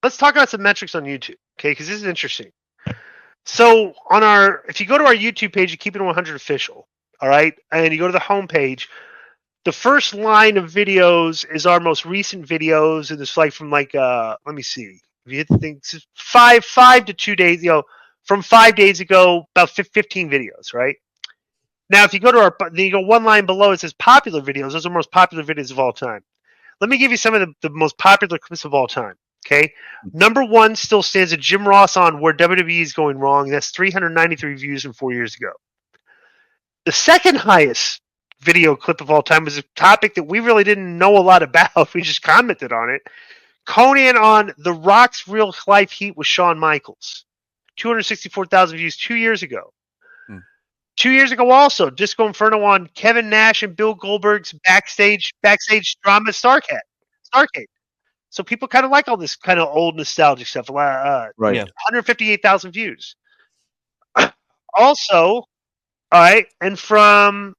let's talk about some metrics on YouTube, okay? Because this is interesting. So if you go to our YouTube page, you keep it 100 official, all right, and you go to the homepage. The first line of videos is our most recent videos, and it's like from let me see, if you hit the thing, 5 to 2 days, from 5 days ago, about 15 videos, right? Now, if you go to then you go one line below, it says popular videos. Those are the most popular videos of all time. Let me give you some of the most popular clips of all time. Okay, number one still stands at Jim Ross on where WWE is going wrong. That's 393 views from 4 years ago. The second highest video clip of all time was a topic that we really didn't know a lot about. We just commented on it. Konnan on The Rock's Real Life Heat with Shawn Michaels. 264,000 views 2 years ago. 2 years ago also, Disco Inferno on Kevin Nash and Bill Goldberg's backstage drama Starcade. So people kind of like all this kind of old nostalgic stuff. Right. 158,000 views. Also, all right, and from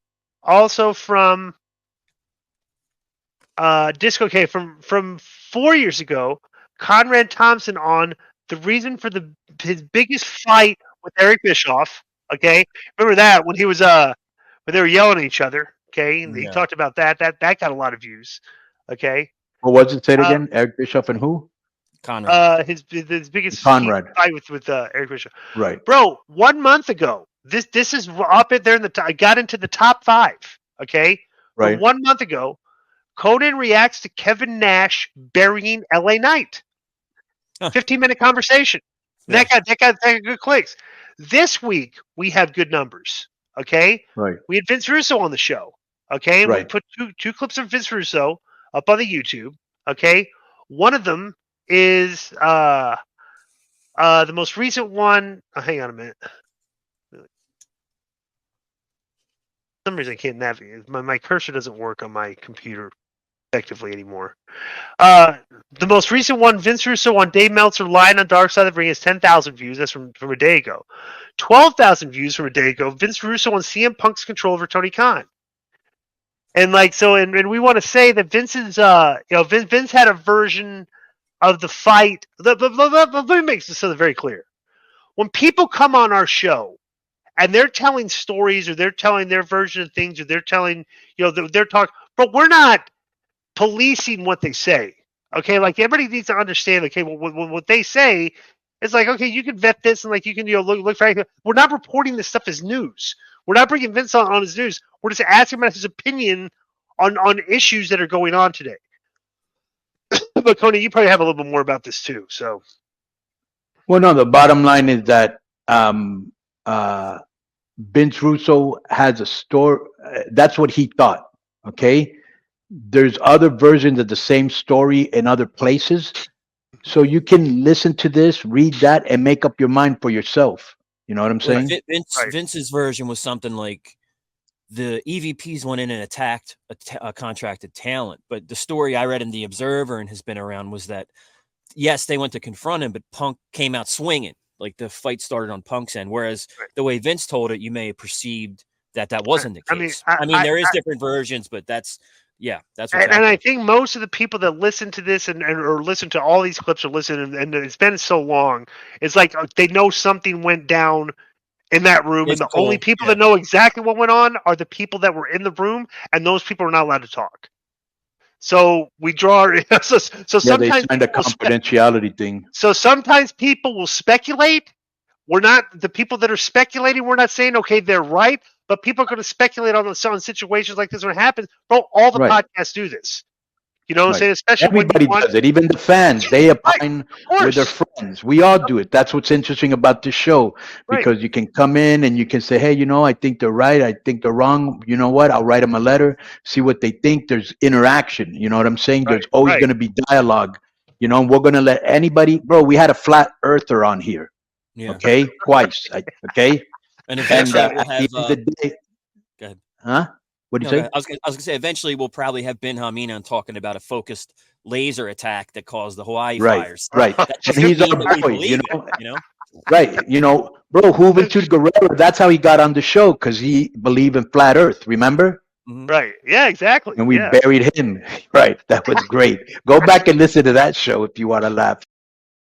Disco K from 4 years ago, Conrad Thompson on the reason for his biggest fight with Eric Bischoff. Okay, remember that when he was when they were yelling at each other. Okay, and he talked about that. That got a lot of views. Okay. What was it? Say it again. Eric Bischoff and who? Conrad. His biggest Conrad fight with Eric Bischoff. Right, bro. 1 month ago, this is up there in the. I got into the top 5. Okay, right. But 1 month ago, Konnan reacts to Kevin Nash burying LA Knight. 15-minute conversation. Yeah. That got good clicks. This week we have good numbers. Okay, right. We had Vince Russo on the show. Okay, and right. we put two clips of Vince Russo up on the YouTube. Okay, one of them is the most recent one. Hang on a minute. For some reason I can't navigate. My cursor doesn't work on my computer effectively anymore. The most recent one, Vince Russo on Dave Meltzer lying on Dark Side of the Ring, has 10,000 views. That's from a day ago. 12,000 views from a day ago. Vince Russo on CM Punk's control over Tony Khan. And and we want to say that Vince's Vince had a version of the fight. Let me make this very clear. When people come on our show and they're telling stories or they're telling their version of things or they're telling they're talking, but we're not policing what they say. Okay, like everybody needs to understand. Okay, well, what they say is like, okay, you can vet this and like you can look for it. We're not reporting this stuff as news. We're not bringing Vince on his news. We're just asking about his opinion on issues that are going on today. But Konnan, you probably have a little bit more about this too. So, well, no, the bottom line is that Vince Russo has a story. That's what he thought. Okay, there's other versions of the same story in other places, so you can listen to this, read that, and make up your mind for yourself. You know what I'm saying? Vince's version was something like the EVPs went in and attacked a contracted talent. But the story I read in The Observer and has been around was that, yes, they went to confront him, but Punk came out swinging. Like the fight started on Punk's end. Whereas the way Vince told it, you may have perceived that wasn't the case. I mean, there is different versions, but that's what. And I think most of the people that listen to this or listen to all these clips or listen, and it's been so long, it's like they know something went down in that room, and the only people that know exactly what went on are the people that were in the room, and those people are not allowed to talk. So we draw. So sometimes they signed a confidentiality thing. So sometimes people will speculate. We're not the people that are speculating. We're not saying okay, they're right. But people are going to speculate on situations like this when it happens. Bro, all the podcasts do this. You know what I'm saying? Especially everybody does it. Even the fans, they opine with their friends. We all do it. That's what's interesting about this show, because you can come in and you can say, hey, I think they're right. I think they're wrong. You know what? I'll write them a letter, see what they think. There's interaction. You know what I'm saying? There's always going to be dialogue. And we're going to let anybody, bro, we had a flat earther on here. Yeah. Okay? Twice. Okay? And eventually we'll have. Go ahead. Huh? What did you say? I was going to say eventually we'll probably have Ben Haminan talking about a focused laser attack that caused the Hawaii fires. Right. And he's our boy, you know. Right. Bro, Juventud Guerrero, that's how he got on the show, because he believed in flat Earth. Remember? Mm-hmm. Right. Yeah. Exactly. And we buried him. Right. That was great. Go back and listen to that show if you want to laugh.